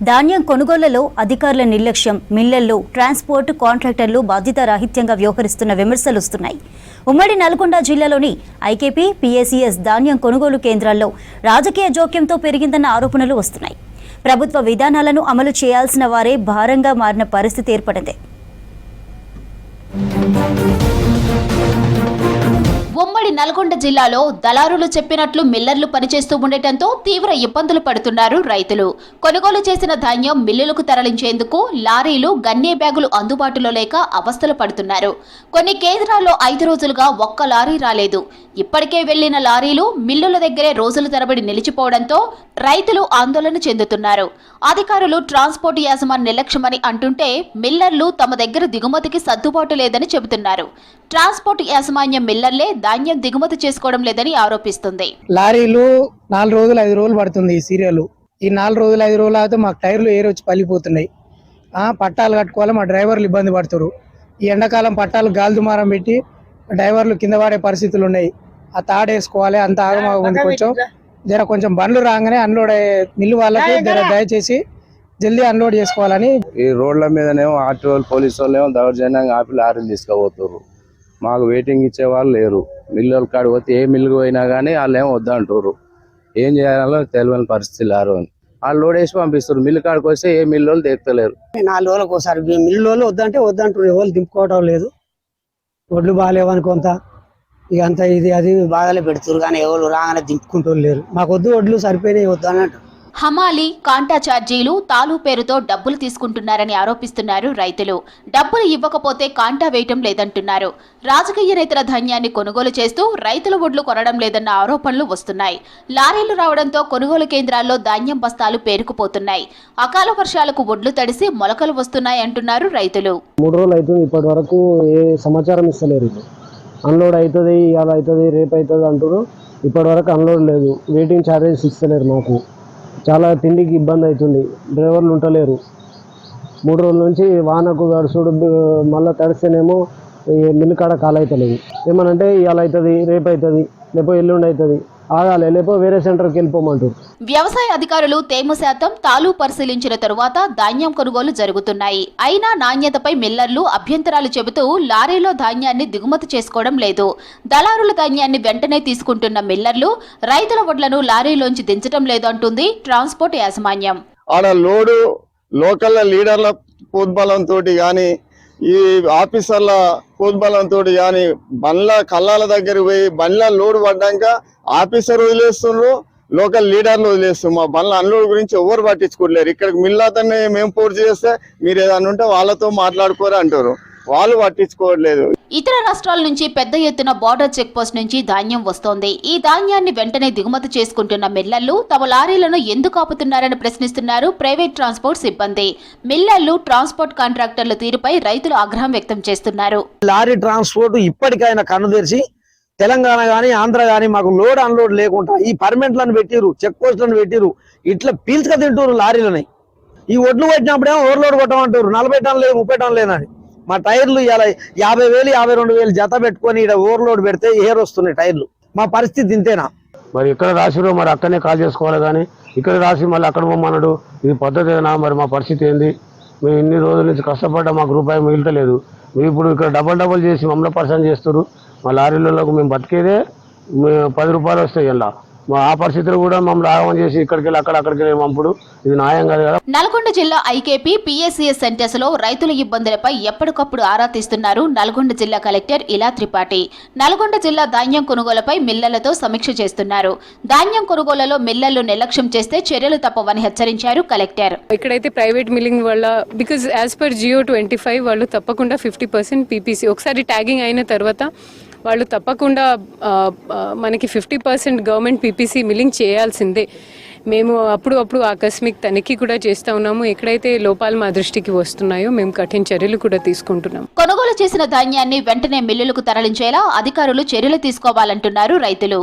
ధాన్యం కొనుగోళ్లలో అధికారుల నిర్లక్ష్యం, మిల్లర్లు, ట్రాన్స్పోర్ట్ కాంట్రాక్టర్లు బాధ్యతారాహిత్యంగా వ్యవహరిస్తున్న విమర్శలు వస్తున్నాయి. ఉమ్మడి నల్గొండ జిల్లాలోని ఐకేపీ, పీఏసీఎస్ ధాన్యం కొనుగోలు కేంద్రాల్లో రాజకీయ జోక్యంతో పెరిగిందన్న ఆరోపణలు వస్తున్నాయి. ప్రభుత్వ విధానాలను అమలు చేయాల్సిన వారే భారంగా మారిన పరిస్థితి ఏర్పడింది. ఉమ్మడి నల్గొండ జిల్లాలో దళారులు చెప్పినట్లు మిల్లర్లు పనిచేస్తూ ఉండటంతో తీవ్ర ఇబ్బందులు పడుతున్నారు రైతులు. కొనుగోలు చేసిన ధాన్యం మిల్లులకు తరలించేందుకు లారీలు, గన్నే బ్యాగులు అందుబాటులో లేక అవస్థలు పడుతున్నారు. కొన్ని కేంద్రాల్లో 5 రోజులుగా ఒక్క లారీ రాలేదు. ఇప్పటికే వెళ్లిన లారీలు మిల్లుల దగ్గరే రోజుల తరబడి నిలిచిపోవడంతో రైతులు ఆందోళన చెందుతున్నారు. అధికారులు ట్రాన్స్పోర్ట్ యాజమాన్య నిర్లక్ష్యమని అంటుంటే మిల్లర్లు తమ దగ్గర దిగుమతికి సర్దుబాటు లేదని చెబుతున్నారు. ట్రాన్స్పోర్ట్ యాజమాన్యం మిల్లర్లే ధాన్యం దిగుమతి చేసుకోవడం లేదని ఆరోపిస్తుంది. లారీలు 4 రోజులు 5 రోజులు పడుతుంది ఈ సీరియల్. ఈ 4 రోజులు 5 రోజులు అయితే మాకు టైర్లు ఏరొచ్చి పలిపోతున్నాయి. పట్టాలు కట్టుకోవాలి, మా డ్రైవర్లు ఇబ్బంది పడుతున్నారు. ఈ ఎండాకాలం పట్టాలు గాలి దుమారం పెట్టి డ్రైవర్లు కింద పడే పరిస్థితులు ఉన్నాయి. ఆ తాడేసుకోవాలి, అంత ఆగమాగుంది. కొంచెం బండ్లు రాగానే అన్లోడ్ మిల్లు వాళ్ళకి దయచేసి జల్దీ అన్లోడ్ చేసుకోవాలని. ఈ రోడ్ల మీదనేమో ఆర్టీఓలు, పోలీసు వాళ్ళు దౌర్జన్యంగా ఆపి లారీలు తీసుకుపోతున్నారు. మాకు వెయిటింగ్ ఇచ్చే వాళ్ళు లేరు. మిల్లుల కాడికి పోతే ఏ మిల్లుకు పోయినా కానీ వాళ్ళు ఏమో వద్దంటారు. ఏం చేయాలో తెలియని పరిస్థితి లారు అని వాళ్ళు లోడ్ వేసి పంపిస్తారు. మిల్లు కాడికి వస్తే ఏ మిల్లు వాళ్ళు తెక్కలేరు. 4 రోజులకు ఒకసారి మిల్లు వాళ్ళు వద్దంటారు. ఎవరు దింపుకోవడం లేదు. ఒడ్లు బాగాలేవని కొంత ఇక అంతా ఇది అది బాగాలే పెడుతున్నారు, కానీ ఎవరు రాగానే దింపుకుంటూ లేరు. మాకు వద్దు, ఒడ్లు సరిపోయినాయి వద్దు అని అంటారు. హమాలీ, కాంటా ఛార్జీలు, తాలు పేరుతో డబ్బులు తీసుకుంటున్నారని ఆరోపిస్తున్నారు రైతులు. డబ్బులు ఇవ్వకపోతే కాంటా వేయటం లేదంటున్నారు. రాజకీయ నేతల ధాన్యాన్ని కొనుగోలు చేస్తూ రైతుల ఒడ్లు కొనడం లేదన్న ఆరోపణలు వస్తున్నాయి. లారీలు రావడంతో కొనుగోలు కేంద్రాల్లో ధాన్యం బస్తాలు పేరుకుపోతున్నాయి. అకాల వర్షాలకు ఒడ్లు తడిసి మొలకలు వస్తున్నాయి అంటున్నారు రైతులు. 3 రోజులు అవుతుంది, ఇప్పటి వరకు ఏ సమాచారం ఇస్తలేరు. అన్లోడ్ అవుతుంది, ఇవాళ అవుతుంది, రేపు అవుతుంది అంటారు. ఇప్పటి వరకు అన్లోడ్ లేదు. వెయిటింగ్ ఛార్జెస్ ఇస్తలేరు. మాకు చాలా తిండికి ఇబ్బంది అవుతుంది. డ్రైవర్లు ఉండలేరు. 3 రోజుల నుంచి వానకు గడుచుడు, మళ్ళీ తడిస్తేనేమో మిల్లు కాడ కాలవుతలేదు. ఏమనంటే ఇవాళ అవుతుంది, రేపు అవుతుంది, లేకపోతే ఎల్లుండి అవుతుంది, ఆగాలి, లేకపోతే వేరే సెంటర్కి వెళ్ళిపోమంటారు. వ్యవసాయ అధికారులు తేమ శాతం, తాలు పరిశీలించిన తరువాత ధాన్యం కొనుగోలు జరుగుతున్నాయి. అయినా నాణ్యతపై మిల్లర్లు అభ్యంతరాలు చెబుతూ లారీలో ధాన్యాన్ని దిగుమతి చేసుకోవడం లేదు. దళారుల ధాన్యాన్ని వెంటనే తీసుకుంటున్న మిల్లర్లు రైతుల వడ్లను లారీలోంచి దించడం లేదు అంటుంది ట్రాన్స్పోర్ట్ యాజమాన్యం. ఆడ లోడు లోకల్ లీడర్ల పోద్బలంతో గాని, ఈ ఆఫీసర్ల పోద్బలంతో గాని బండ్ల కళ్ళాల దగ్గర పోయి బండ్ల లోడ్ పడ్డాక ఆఫీసర్ వదిలేస్తున్నారు, లోకల్ లీడర్లు వదిలేస్తున్నారు. మా బండ్ల అన్లోడ్ గురించి ఎవరు పట్టించుకోలేరు. ఇక్కడికి మిల్లాతనే మేము పోర్టు చేస్తే మీరు ఏదన్నా ఉంటే వాళ్ళతో మాట్లాడుకోరు అంటారు. వాళ్ళు పట్టించుకోవట్లేదు. ఇతర రాష్ట్రాల నుంచి పెద్ద ఎత్తున బార్డర్ చెక్ పోస్ట్ నుంచి ధాన్యం వస్తోంది. ఈ ధాన్యాన్ని వెంటనే దిగుమతి చేసుకుంటున్న మిల్లర్లు తమ లారీలను ఎందుకు ఆపుతున్నారని ప్రశ్నిస్తున్నారు ప్రైవేట్ ట్రాన్స్పోర్ట్ సిబ్బంది. మిల్లర్లు, ట్రాన్స్పోర్ట్ కాంట్రాక్టర్ల తీరుపై రైతులు ఆగ్రహం వ్యక్తం చేస్తున్నారు. లారీ ట్రాన్స్పోర్ట్ ఇప్పటికైనా కన్ను తెరిచి తెలంగాణ గానీ ఆంధ్ర గానీ మాకు లోడ్ అన్లోడ్ లేకుండా ఈ పర్మిట్లను పెట్టిరు, చెక్ పోస్టులను పెట్టిరు, ఇట్లా పీల్చుక తింటారు లారీలని. ఈ ఒడ్లు పెట్టినప్పుడేమో ఓవర్లోడ్ కొట్టమంటారు, 40 టన్నులు లేదు 30 టన్నులు లేదని. మా టైర్లు ఇలా 50,000 52,000 జత పెట్టుకొని ఇక్కడ ఓవర్లోడ్ పెడితే ఏర్ వస్తున్నాయి టైర్లు. మా పరిస్థితి ఇంతేనా? మరి ఇక్కడ రాసిరో మరి అక్కడనే కాల్ చేసుకోవాలి, కానీ ఇక్కడ రాసి మళ్ళీ అక్కడ పోమన్నాడు. ఇది పద్ధతేనా? మరి మా పరిస్థితి ఏంది? మేము ఇన్ని రోజుల నుంచి కష్టపడ్డా మాకు రూపాయి మిగిలితలేదు. మీరు ఇప్పుడు ఇక్కడ డబల్ చేసి మమ్మల్ని పర్సన్ చేస్తారు. మా లారీలకు మేము బతికేదే 10 రూపాయలు వస్తాయి. ఇలా మా ఆ పరిస్థితులు కూడా మమ్మల్ని ఆగమని చేసి ఇక్కడికి వెళ్ళి అక్కడికి పంపుడు, ఇది న్యాయం కాదు కదా. నల్గొండ జిల్లా ఐకేపీ, పీఏసీఎస్ సెంటర్స్ లో రైతుల ఇబ్బందులపై ఎప్పటికప్పుడు ఆరా తీస్తున్నారు నల్గొండ జిల్లా కలెక్టర్ ఇలా త్రిపాఠి. నల్గొండ జిల్లా ధాన్యం కొనుగోలుపై మిల్లర్లతో సమీక్ష చేస్తున్నారు. ధాన్యం కొనుగోలులో మిల్లర్లు నిర్లక్ష్యం చేస్తే చర్యలు తప్పవని హెచ్చరించారు కలెక్టర్. ఇక్కడైతే ప్రైవేట్ మిల్లింగ్ వల్ల, బికాజ్ యాజ్ పర్ జియో 25 వాళ్ళు తప్పకుండా 50% పీపీసీ ఒకసారి ట్యాగింగ్ అయిన తర్వాత వాళ్ళు తప్పకుండా మనకి 50% గవర్నమెంట్ పీపీసీ మిల్లింగ్ చేయాల్సిందే. మేము అప్పుడు ఆకస్మిక తనిఖీ కూడా చేస్తూ ఉన్నాము. ఎక్కడైతే లోపాలు మా దృష్టికి వస్తున్నాయో మేము కఠిన చర్యలు కూడా తీసుకుంటున్నాం. కొనుగోలు చేసిన ధాన్యాన్ని వెంటనే మిల్లులకు తరలించేలా అధికారులు చర్యలు తీసుకోవాలంటున్నారు రైతులు.